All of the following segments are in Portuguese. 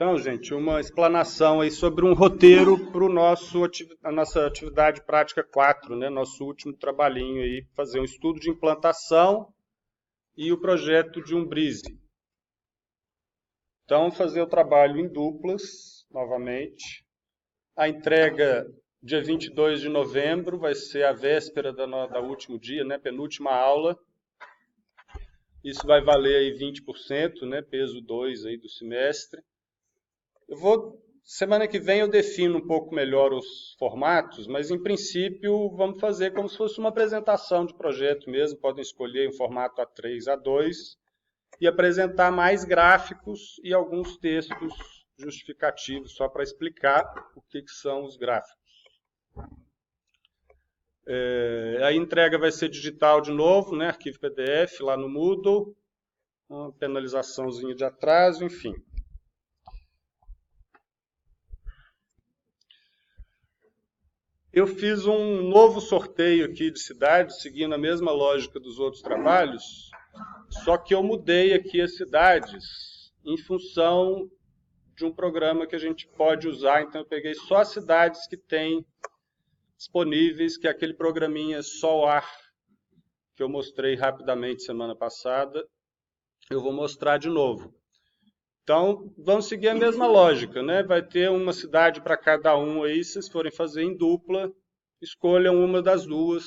Então, gente, uma explanação aí sobre um roteiro para a nossa atividade prática 4, né? Nosso último trabalhinho aí, fazer um estudo de implantação e o projeto de um BRISE. Então, fazer o trabalho em duplas, novamente. A entrega, dia 22 de novembro, vai ser a véspera da último dia, né? Penúltima aula. Isso vai valer aí 20%, né? Peso 2 aí do semestre. Semana que vem eu defino um pouco melhor os formatos, mas em princípio vamos fazer como se fosse uma apresentação de projeto mesmo. Podem escolher um formato A3, A2 e apresentar mais gráficos e alguns textos justificativos, só para explicar o que são os gráficos. A entrega vai ser digital de novo, né? Arquivo PDF lá no Moodle, uma penalizaçãozinha de atraso, enfim. Eu fiz um novo sorteio aqui de cidades, seguindo a mesma lógica dos outros trabalhos, só que eu mudei aqui as cidades em função de um programa que a gente pode usar. Então eu peguei só as cidades que tem disponíveis, que é aquele programinha SOLAR, que eu mostrei rapidamente semana passada. Eu vou mostrar de novo. Então, vamos seguir a mesma lógica, né? Vai ter uma cidade para cada um aí, se vocês forem fazer em dupla, escolham uma das duas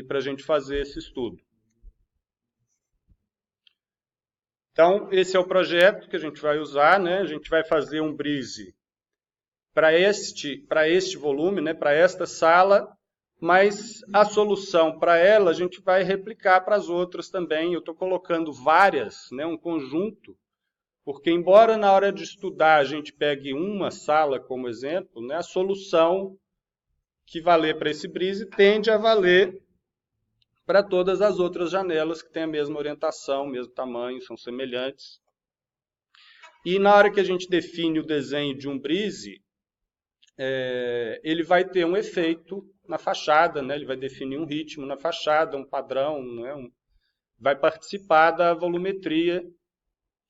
para a gente fazer esse estudo. Então, esse é o projeto que a gente vai usar, né? A gente vai fazer um BRISE para este volume, né? Para esta sala, mas a solução para ela a gente vai replicar para as outras também. Eu estou colocando várias, né, um conjunto, porque embora na hora de estudar a gente pegue uma sala como exemplo, né, a solução que valer para esse BRISE tende a valer para todas as outras janelas que têm a mesma orientação, mesmo tamanho, são semelhantes. E na hora que a gente define o desenho de um BRISE, ele vai ter um efeito na fachada, né? Ele vai definir um ritmo na fachada, um padrão, né? Vai participar da volumetria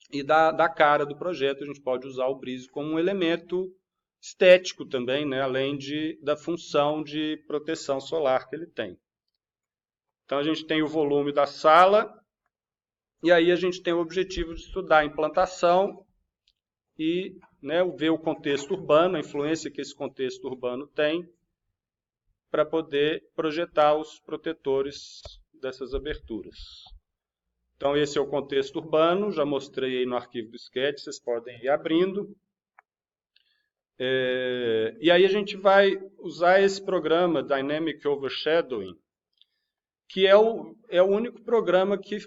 e da cara do projeto. A gente pode usar o BRISE como um elemento estético também, né? Além da função de proteção solar que ele tem. Então a gente tem o volume da sala, e aí a gente tem o objetivo de estudar a implantação e, né, ver o contexto urbano, a influência que esse contexto urbano tem, para poder projetar os protetores dessas aberturas. Então, esse é o contexto urbano, já mostrei aí no arquivo do Sketch, vocês podem ir abrindo. E aí a gente vai usar esse programa, Dynamic Overshadowing, que é o único programa que,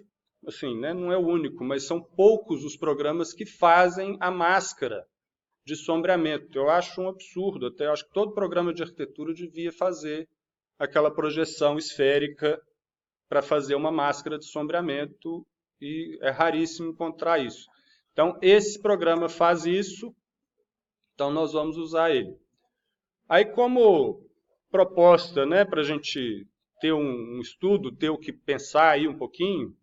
assim, né, não é o único, mas são poucos os programas que fazem a máscara de sombreamento. Eu acho um absurdo, até acho que todo programa de arquitetura devia fazer aquela projeção esférica para fazer uma máscara de sombreamento, e é raríssimo encontrar isso. Então, esse programa faz isso, então nós vamos usar ele. Aí, como proposta, né, para a gente ter um estudo, ter o que pensar aí um pouquinho,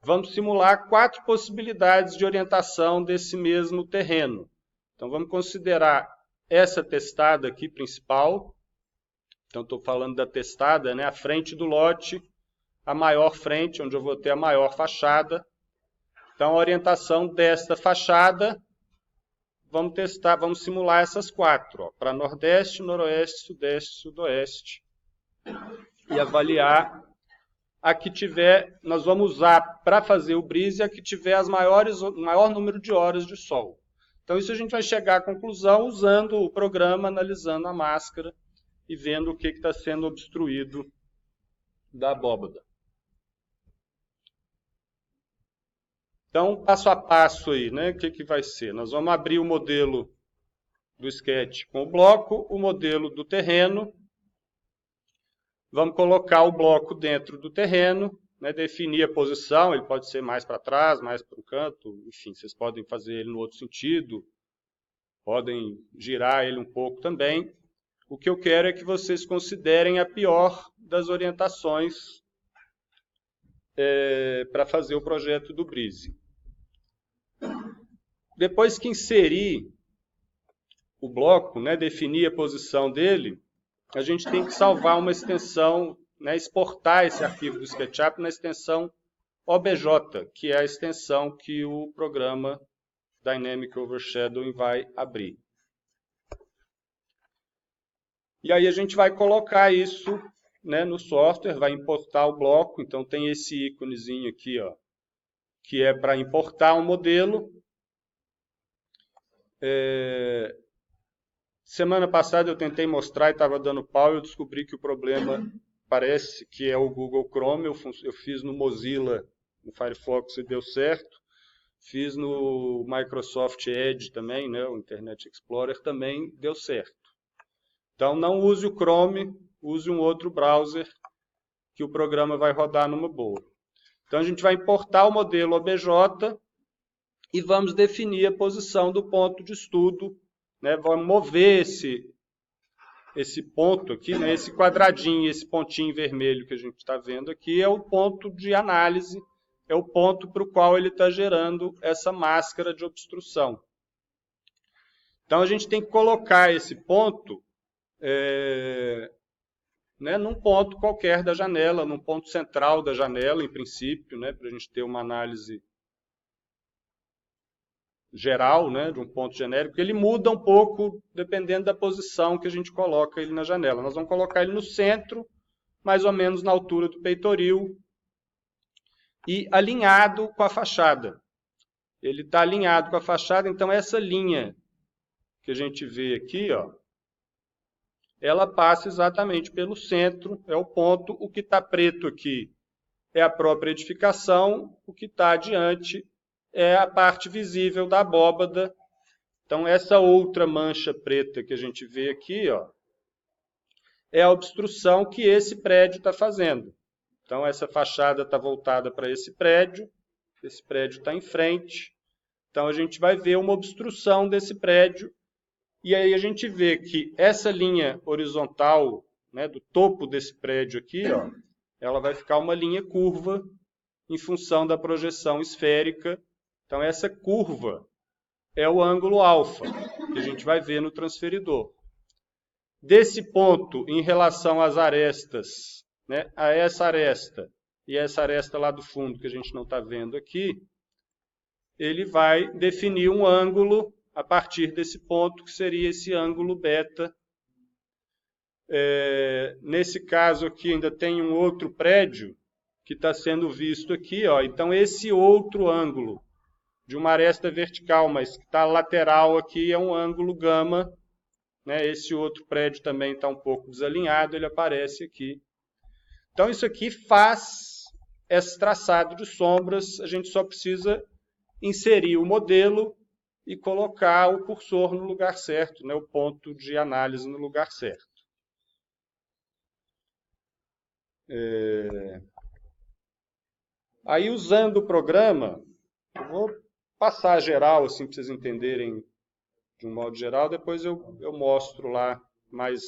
vamos simular 4 possibilidades de orientação desse mesmo terreno. Então, vamos considerar essa testada aqui principal. Então, estou falando da testada, né, a frente do lote, a maior frente, onde eu vou ter a maior fachada. Então, a orientação desta fachada, vamos testar, vamos simular essas 4, para nordeste, noroeste, sudeste, sudoeste, e avaliar a que tiver, nós vamos usar para fazer o BRISE a que tiver o maior número de horas de sol. Então, isso a gente vai chegar à conclusão usando o programa, analisando a máscara e vendo o que está sendo obstruído da abóbada. Então, passo a passo aí, né? O que vai ser? Nós vamos abrir o modelo do Sketch com o bloco, o modelo do terreno. Vamos colocar o bloco dentro do terreno, né, definir a posição, ele pode ser mais para trás, mais para o canto, enfim, vocês podem fazer ele no outro sentido, podem girar ele um pouco também. O que eu quero é que vocês considerem a pior das orientações para fazer o projeto do BRISE. depois que inserir o bloco, né, definir a posição dele, a gente tem que salvar uma extensão, né, exportar esse arquivo do SketchUp na extensão OBJ, que é a extensão que o programa Dynamic Overshadowing vai abrir. E aí a gente vai colocar isso, né, no software, vai importar o bloco, então tem esse íconezinho aqui, ó, que é para importar um modelo. Semana passada eu tentei mostrar e estava dando pau, eu descobri que o problema parece que é o Google Chrome, eu fiz no Mozilla, no Firefox e deu certo, fiz no Microsoft Edge também, né, o Internet Explorer também deu certo. Então não use o Chrome, use um outro browser que o programa vai rodar numa boa. Então a gente vai importar o modelo OBJ e vamos definir a posição do ponto de estudo, né? Vamos mover esse ponto aqui, né? Esse quadradinho, esse pontinho vermelho que a gente está vendo aqui é o ponto de análise, é o ponto para o qual ele está gerando essa máscara de obstrução. Então a gente tem que colocar esse ponto né, num ponto qualquer da janela, num ponto central da janela, em princípio, né, para a gente ter uma análise geral, né, de um ponto genérico, ele muda um pouco dependendo da posição que a gente coloca ele na janela. Nós vamos colocar ele no centro, mais ou menos na altura do peitoril, e alinhado com a fachada. Ele está alinhado com a fachada, então essa linha que a gente vê aqui, ó, ela passa exatamente pelo centro, é o ponto. O que está preto aqui é a própria edificação, o que está adiante é a parte visível da abóbada. Então, essa outra mancha preta que a gente vê aqui, ó, é a obstrução que esse prédio está fazendo. Então, essa fachada está voltada para esse prédio está em frente. Então, a gente vai ver uma obstrução desse prédio. E aí a gente vê que essa linha horizontal, né, do topo desse prédio aqui, ó, ela vai ficar uma linha curva em função da projeção esférica. Então essa curva é o ângulo alfa, que a gente vai ver no transferidor. Desse ponto, em relação às arestas, né, a essa aresta e essa aresta lá do fundo, que a gente não está vendo aqui, ele vai definir um ângulo a partir desse ponto, que seria esse ângulo beta. Nesse caso aqui ainda tem um outro prédio que está sendo visto aqui, ó. Então esse outro ângulo de uma aresta vertical, mas que está lateral aqui, é um ângulo gama, né? Esse outro prédio também está um pouco desalinhado, ele aparece aqui. Então isso aqui faz esse traçado de sombras, a gente só precisa inserir o modelo e colocar o cursor no lugar certo, né, o ponto de análise no lugar certo. Aí, usando o programa, eu vou passar geral, assim, para vocês entenderem de um modo geral, depois eu mostro lá mais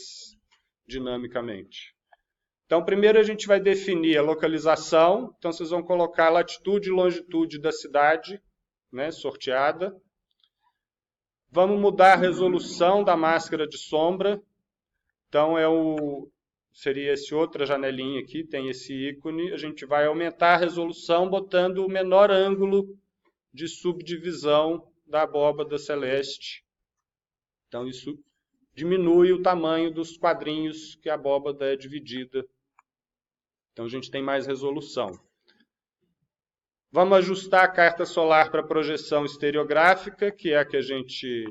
dinamicamente. Então, primeiro a gente vai definir a localização, então vocês vão colocar a latitude e longitude da cidade, né, sorteada. Vamos mudar a resolução da máscara de sombra. Então, seria essa outra janelinha aqui, tem esse ícone. A gente vai aumentar a resolução botando o menor ângulo de subdivisão da abóbada celeste. Então, isso diminui o tamanho dos quadrinhos que a abóbada é dividida. Então, a gente tem mais resolução. Vamos ajustar a carta solar para projeção estereográfica, que é a que a gente,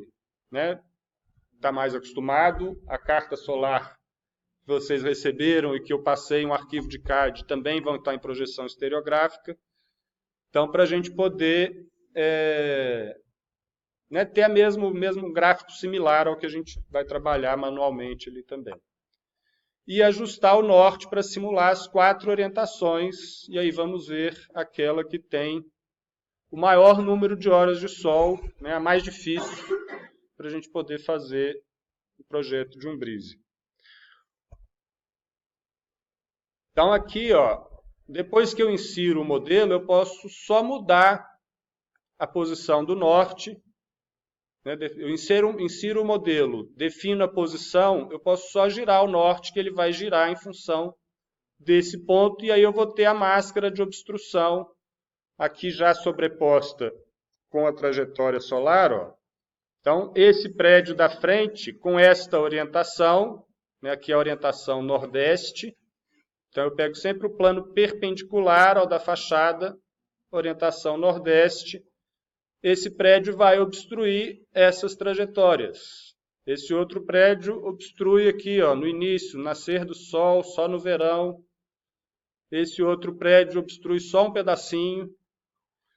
né, está mais acostumado. A carta solar que vocês receberam e que eu passei um arquivo de CAD também vão estar em projeção estereográfica. Então, para a gente poder né, ter o mesmo gráfico similar ao que a gente vai trabalhar manualmente ali também. E ajustar o norte para simular as 4 orientações, e aí vamos ver aquela que tem o maior número de horas de sol, né, a mais difícil, para a gente poder fazer o projeto de um brise. Então aqui, ó, depois que eu insiro o modelo, eu posso só mudar a posição do norte né? Eu insiro o modelo, defino a posição, eu posso só girar o norte, que ele vai girar em função desse ponto, e aí eu vou ter a máscara de obstrução aqui já sobreposta com a trajetória solar, ó. Então, esse prédio da frente, com esta orientação, né, aqui é a orientação nordeste, então eu pego sempre o plano perpendicular ao da fachada, orientação nordeste, esse prédio vai obstruir essas trajetórias. Esse outro prédio obstrui aqui, ó, no início, nascer do sol, só no verão. Esse outro prédio obstrui só um pedacinho.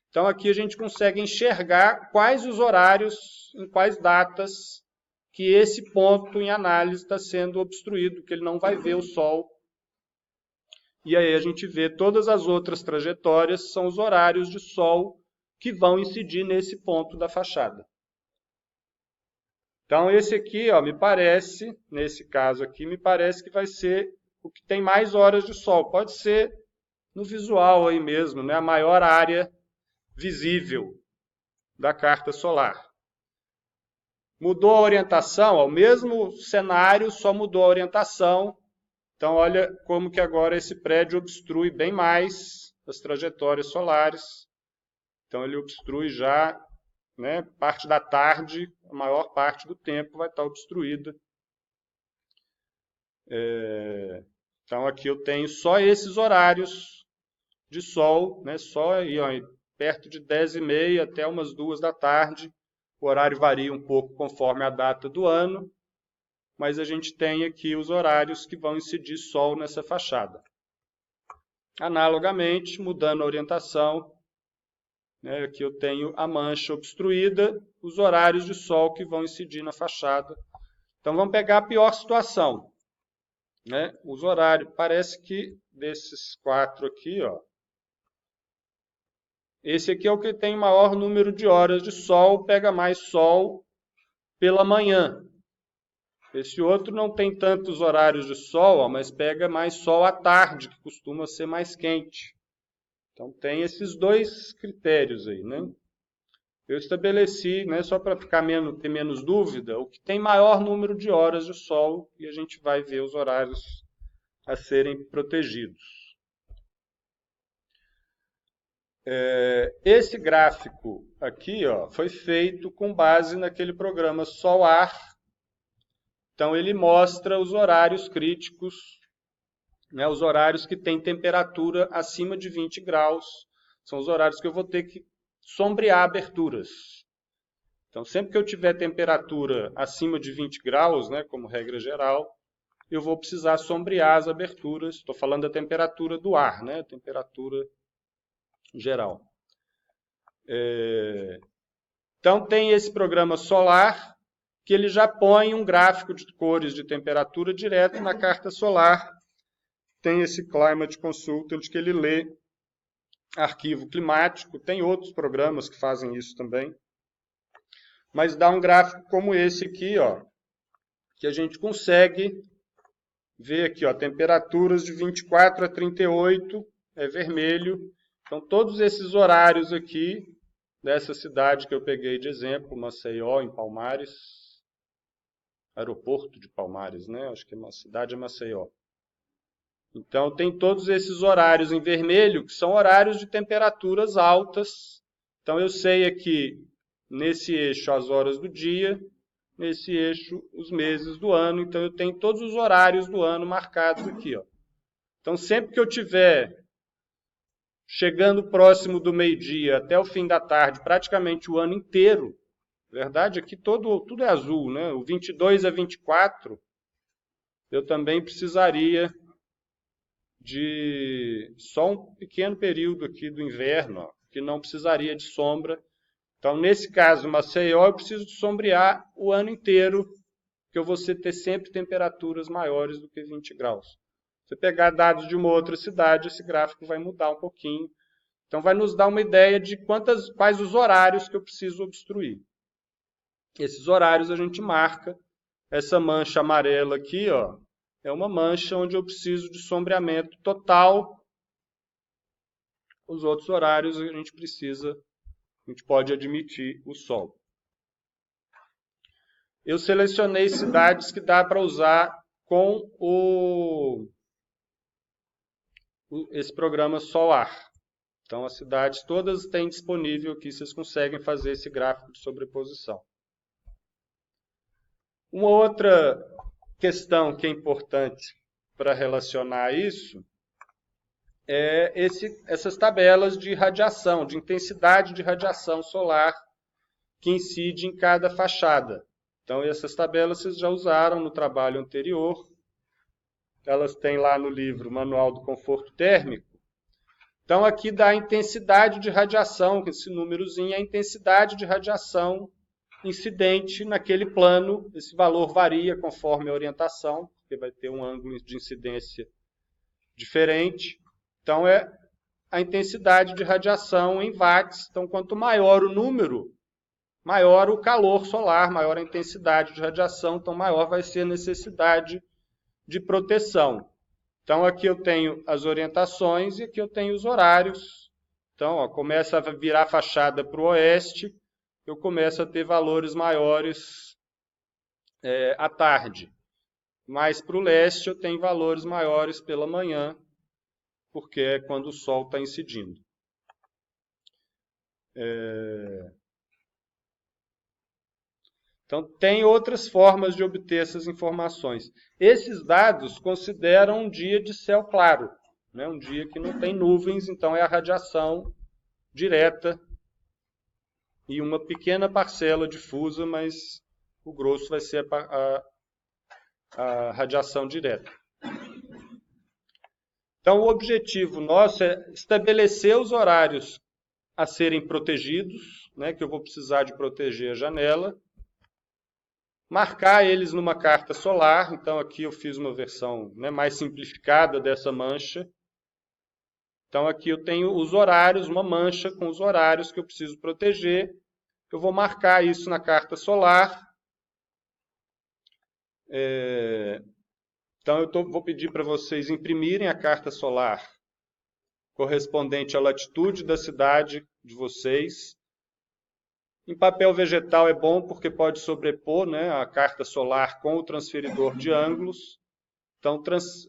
Então, aqui a gente consegue enxergar quais os horários, em quais datas, que esse ponto em análise está sendo obstruído, que ele não vai ver o sol. E aí a gente vê todas as outras trajetórias, são os horários de sol que vão incidir nesse ponto da fachada. Então, esse aqui, ó, me parece, nesse caso aqui, me parece que vai ser o que tem mais horas de sol. Pode ser no visual aí mesmo, né? A maior área visível da carta solar. Mudou a orientação, ó, o mesmo cenário, só mudou a orientação. Então, olha como que agora esse prédio obstrui bem mais as trajetórias solares. Então, ele obstrui já, né, parte da tarde, a maior parte do tempo vai estar obstruída. Então, aqui eu tenho só esses horários de sol, né, só aí, ó, perto de 10h30 até umas 2 da tarde. O horário varia um pouco conforme a data do ano, mas a gente tem aqui os horários que vão incidir sol nessa fachada. Analogamente, mudando a orientação, né, aqui eu tenho a mancha obstruída, os horários de sol que vão incidir na fachada. Então, vamos pegar a pior situação, né? Os horários, parece que desses 4 aqui, ó, esse aqui é o que tem maior número de horas de sol, pega mais sol pela manhã. Esse outro não tem tantos horários de sol, ó, mas pega mais sol à tarde, que costuma ser mais quente. Então, tem esses dois critérios aí, né? Eu estabeleci, né, só para ter menos dúvida, o que tem maior número de horas de sol, e a gente vai ver os horários a serem protegidos. Esse gráfico aqui, ó, foi feito com base naquele programa Sol-Ar. Então, ele mostra os horários críticos, né, os horários que têm temperatura acima de 20 graus. São os horários que eu vou ter que sombrear aberturas. Então, sempre que eu tiver temperatura acima de 20 graus, né, como regra geral, eu vou precisar sombrear as aberturas. Estou falando da temperatura do ar, né, temperatura geral. Então, tem esse programa solar, que ele já põe um gráfico de cores de temperatura direto na carta solar. Tem esse Climate Consultant que ele lê arquivo climático. Tem outros programas que fazem isso também. Mas dá um gráfico como esse aqui, ó, que a gente consegue ver aqui, ó, temperaturas de 24 a 38, é vermelho. Então, todos esses horários aqui, dessa cidade que eu peguei de exemplo, Maceió, em Palmares, aeroporto de Palmares, né? Acho que a cidade é Maceió. Então, tem todos esses horários em vermelho, que são horários de temperaturas altas. Então, eu sei aqui, nesse eixo, as horas do dia, nesse eixo, os meses do ano. Então, eu tenho todos os horários do ano marcados aqui, ó. Então, sempre que eu tiver chegando próximo do meio-dia até o fim da tarde, praticamente o ano inteiro, verdade, aqui tudo é azul, né? O 22 a 24, eu também precisaria de só um pequeno período aqui do inverno, ó, que não precisaria de sombra. Então, nesse caso, Maceió, eu preciso de sombrear o ano inteiro, que eu vou ter sempre temperaturas maiores do que 20 graus. Se você pegar dados de uma outra cidade, esse gráfico vai mudar um pouquinho. Então, vai nos dar uma ideia de quais os horários que eu preciso obstruir. Esses horários a gente marca. Essa mancha amarela aqui, ó, é uma mancha onde eu preciso de sombreamento total. Os outros horários a gente pode admitir o sol. eu selecionei cidades que dá para usar com esse programa Sol-Ar. Então, as cidades todas têm disponível aqui, vocês conseguem fazer esse gráfico de sobreposição. Uma outra questão que é importante para relacionar isso é essas tabelas de radiação, de intensidade de radiação solar que incide em cada fachada. Então, essas tabelas vocês já usaram no trabalho anterior. Elas têm lá no livro Manual do Conforto Térmico. Então, aqui dá a intensidade de radiação, esse númerozinho é a intensidade de radiação incidente naquele plano. Esse valor varia conforme a orientação, porque vai ter um ângulo de incidência diferente. Então, é a intensidade de radiação em watts. Então, quanto maior o número, maior o calor solar, maior a intensidade de radiação, então maior vai ser a necessidade de proteção. Então, aqui eu tenho as orientações e aqui eu tenho os horários. Então, ó, começa a virar a fachada para o oeste, eu começo a ter valores maiores à tarde. Mas para o leste eu tenho valores maiores pela manhã, porque é quando o sol está incidindo. Então, tem outras formas de obter essas informações. Esses dados consideram um dia de céu claro, né? Um dia que não tem nuvens, então é a radiação direta e uma pequena parcela difusa, mas o grosso vai ser a radiação direta. Então, o objetivo nosso é estabelecer os horários a serem protegidos, né, que eu vou precisar de proteger a janela, marcar eles numa carta solar. Então, aqui eu fiz uma versão, né, mais simplificada dessa mancha. Então, aqui eu tenho os horários, uma mancha com os horários que eu preciso proteger. Eu vou marcar isso na carta solar. Então, eu vou pedir para vocês imprimirem a carta solar correspondente à latitude da cidade de vocês. Em papel vegetal é bom porque pode sobrepor, né, a carta solar com o transferidor de ângulos. Então,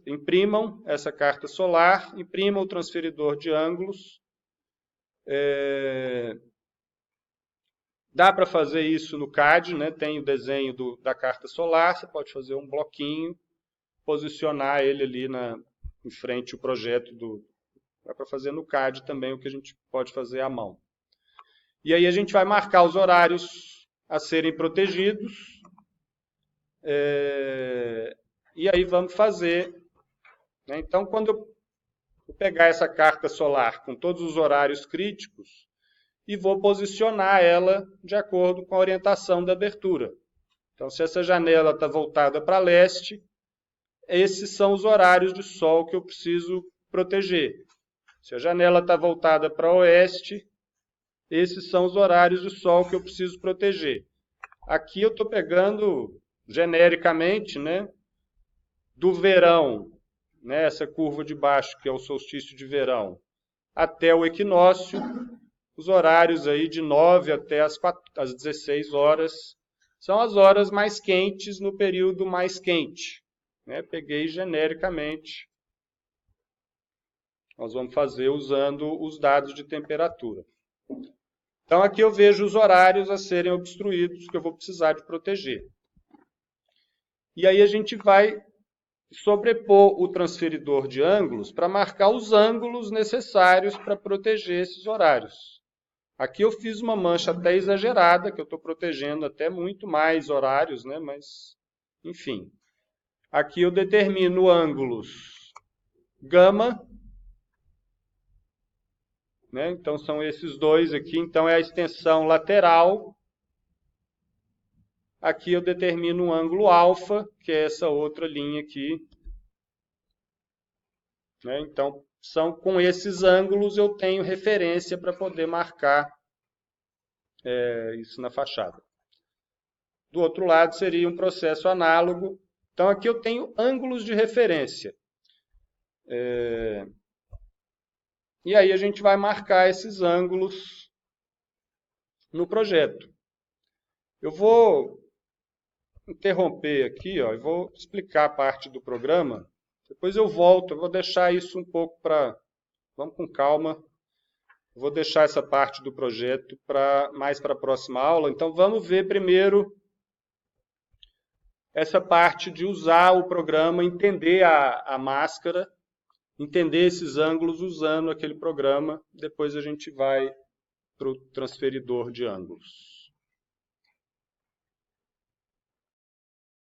imprimam essa carta solar, imprimam o transferidor de ângulos. Dá para fazer isso no CAD, né? Tem o desenho da carta solar, você pode fazer um bloquinho, posicionar ele ali em frente ao projeto Dá para fazer no CAD também o que a gente pode fazer à mão. E aí a gente vai marcar os horários a serem protegidos. E aí vamos fazer. Né? Então, quando eu pegar essa carta solar com todos os horários críticos e vou posicionar ela de acordo com a orientação da abertura. Então, se essa janela está voltada para leste, esses são os horários de sol que eu preciso proteger. Se a janela está voltada para oeste, esses são os horários de sol que eu preciso proteger. Aqui eu estou pegando genericamente, né, do verão, né, essa curva de baixo, que é o solstício de verão, até o equinócio, os horários aí de 9 até as 16 horas, são as horas mais quentes no período mais quente. Né? Peguei genericamente. Nós vamos fazer usando os dados de temperatura. Então, aqui eu vejo os horários a serem obstruídos que eu vou precisar de proteger. E aí a gente vai sobrepor o transferidor de ângulos para marcar os ângulos necessários para proteger esses horários. Aqui eu fiz uma mancha até exagerada, que eu estou protegendo até muito mais horários, né? Mas, enfim. Aqui eu determino ângulos gama, né? Então, são esses dois aqui. Então, é a extensão lateral. Aqui eu determino um ângulo alfa, que é essa outra linha aqui. Né? Então, com esses ângulos eu tenho referência para poder marcar isso na fachada. Do outro lado seria um processo análogo. Então, aqui eu tenho ângulos de referência. E aí a gente vai marcar esses ângulos no projeto. Eu vou interromper aqui, ó, e vou explicar a parte do programa. Depois eu volto, eu vou deixar isso um pouco para... Vamos com calma. Vou deixar essa parte do projeto mais para a próxima aula. Então, vamos ver primeiro essa parte de usar o programa, entender a máscara, entender esses ângulos usando aquele programa. Depois a gente vai para o transferidor de ângulos.